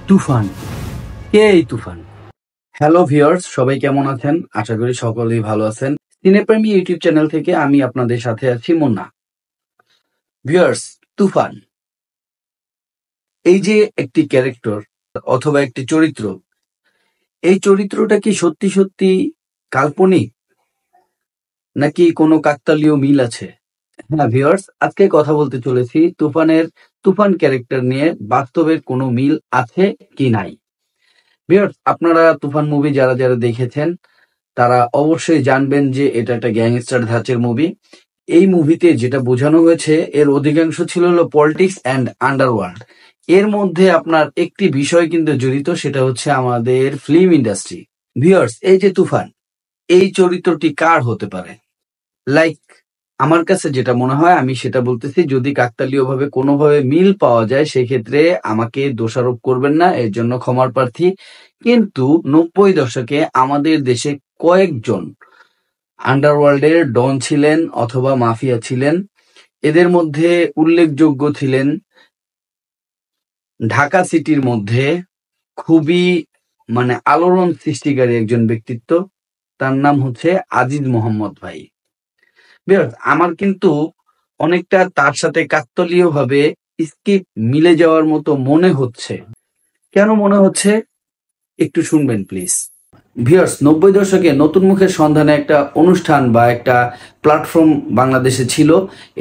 তুফান। কে এই তুফান? Hello viewers, সবাই কেমন আছেন? আশা করি সকলেই ভালো আছেন। সিনেপ্রেমী ইউটিউব চ্যানেল থেকে আমি আপনাদের সাথে আছি মুন্না। ভিউয়ার্স, তুফান এই যে একটি ক্যারেক্টার অথবা একটি চরিত্র, এই চরিত্রটা কি সত্যি সত্যি কাল্পনিক নাকি কোনো কাকতালীয় মিল আছে? হ্যাঁ ভিউয়ার্স, আজকে কথা বলতে চলেছি তুফান ক্যারেক্টার নিয়ে বাস্তবের কোনো মিল আছে কি নাই। ভিউয়ার্স, আপনারা তুফান মুভি যারা যারা দেখেছেন তারা অবশ্যই জানবেন যে এটা একটা গ্যাংস্টার ধাঁচের মুভি। এই মুভিতে যেটা বোঝানো হয়েছে এর অধিকাংশ ছিল হলো পলিটিক্স অ্যান্ড আন্ডারওয়ার্ল্ড। এর মধ্যে আপনার একটি বিষয় কিন্তু জড়িত, সেটা হচ্ছে আমাদের ফিল্ম ইন্ডাস্ট্রি। ভিউয়ার্স, এই যে তুফান, এই চরিত্রটি কার হতে পারে? লাইক আমার কাছে যেটা মনে হয় আমি সেটা বলতেছি, যদি কাকতালীয় ভাবে কোনোভাবে মিল পাওয়া যায় সেক্ষেত্রে আমাকে দোষারোপ করবেন না, এর জন্য ক্ষমার প্রার্থী। কিন্তু ৯০ দশকে আমাদের দেশে কয়েকজন আন্ডারওয়ার্ল্ডের ডন ছিলেন অথবা মাফিয়া ছিলেন। এদের মধ্যে উল্লেখযোগ্য ছিলেন ঢাকা সিটির মধ্যে খুবই আলোড়ন সৃষ্টিকারী একজন ব্যক্তিত্ব, তার নাম হচ্ছে আজিজ মোহাম্মদ ভাই। আমার কিন্তু অনেকটা তার সাথে কাকতালীয় ভাবে স্কিপ মিলে যাওয়ার মতো মনে হচ্ছে। কেন মনে হচ্ছে একটু শুনবেন প্লিজ। ভিউয়ার্স, ৯০ দশকে নতুন মুখের সন্ধানে একটা অনুষ্ঠান বা একটা প্ল্যাটফর্ম বাংলাদেশে ছিল।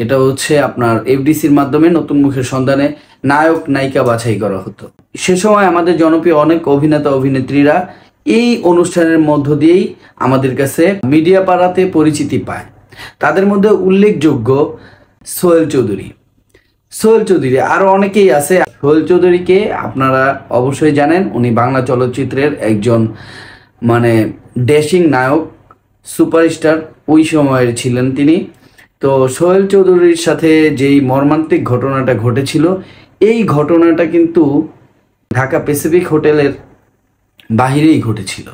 এটা হচ্ছে আপনার এফডিসির মাধ্যমে নতুন মুখের সন্ধানে নায়ক নায়িকা বাছাই করা হতো। সে সময় আমাদের জনপ্রিয় অনেক অভিনেতা অভিনেত্রীরা এই অনুষ্ঠানের মধ্য দিয়েই আমাদের কাছে মিডিয়া পাড়াতে পরিচিতি পায়। তাদের মধ্যে উল্লেখযোগ্য সোহেল চৌধুরী। আরো অনেকেই আছে। সোহেল চৌধুরীকে আপনারা অবশ্যই জানেন, উনি বাংলা চলচ্চিত্রের একজন ড্যাশিং নায়ক, সুপারস্টার ওই সময়ের ছিলেন তিনি। তো সোহেল চৌধুরীর সাথে যেই মর্মান্তিক ঘটনাটা ঘটেছিল, এই ঘটনাটা কিন্তু ঢাকা প্যাসিফিক হোটেলের বাহিরেই ঘটেছিল।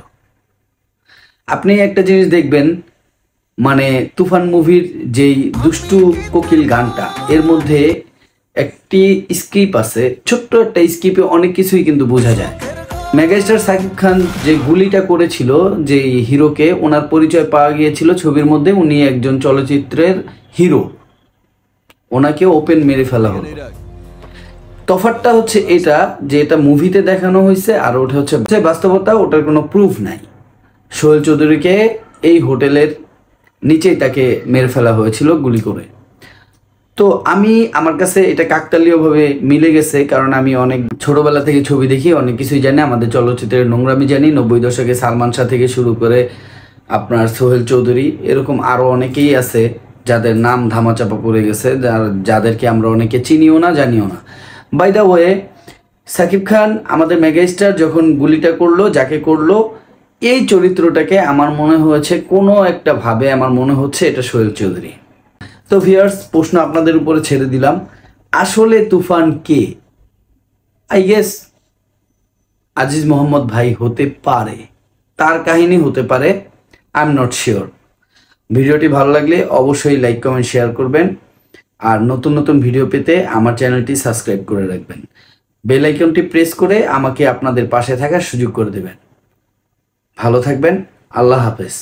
আপনি একটা জিনিস দেখবেন, তুফান মুভির যেই দুষ্টু কোকিল গানটা, এর মধ্যে একটি স্ক্রিপ্ট আছে, ছোট্ট একটা স্ক্রিপ্টে অনেক কিছুই কিন্তু বোঝা যায়। মেগাস্টার সাকিব খান যে গুলিটা করেছিল যে হিরোকে, ওনার পরিচয় পাওয়া গিয়েছিল ছবির মধ্যে, উনি একজন চলচ্চিত্রের হিরো, ওনাকে ওপেন মেরে ফেলা হলো। তফাৎটা হচ্ছে এটা যে এটা মুভিতে দেখানো হয়েছে আর ওটা হচ্ছে বাস্তবতা, ওটার কোনো প্রুফ নাই। সোহেল চৌধুরীকে এই হোটেলের নিচেই তাকে মেরে ফেলা হয়েছিল গুলি করে। তো আমার কাছে এটা কাকতালীয়ভাবে মিলে গেছে, কারণ আমি অনেক ছোটবেলা থেকে ছবি দেখি, অনেক কিছুই জানি, আমাদের চলচ্চিত্রের নোংরামি জানি। ৯০ দশকে সালমান শাহ থেকে শুরু করে আপনার সোহেল চৌধুরী, এরকম আরও অনেকেই আছে যাদের নাম ধামাচাপা পড়ে গেছে, যাদেরকে আমরা অনেকে চিনিও না জানিও না। By the way, Shakib Khan আমাদের মেগাস্টার যখন গুলিটা করলো, যাকে করলো, এই চরিত্রটাকে আমার মনে হয়েছে কোনো একটা ভাবে আমার মনে হচ্ছে এটা সোহেল চৌধুরী। তো ভিউয়ার্স, প্রশ্ন আপনাদের উপরে ছেড়ে দিলাম, আসলে তুফান কে? আই গেস আজিজ মোহাম্মদ ভাই হতে পারে, তার কাহিনী হতে পারে, আই এম নট শিওর। ভিডিওটি ভালো লাগলে অবশ্যই লাইক কমেন্ট শেয়ার করবেন, আর নতুন নতুন ভিডিও পেতে আমার চ্যানেলটি সাবস্ক্রাইব করে রাখবেন। বেল আইকনটি প্রেস করে আমাকে আপনাদের পাশে থাকার সুযোগ করে দেবেন। ভালো থাকবেন, আল্লাহ হাফেজ।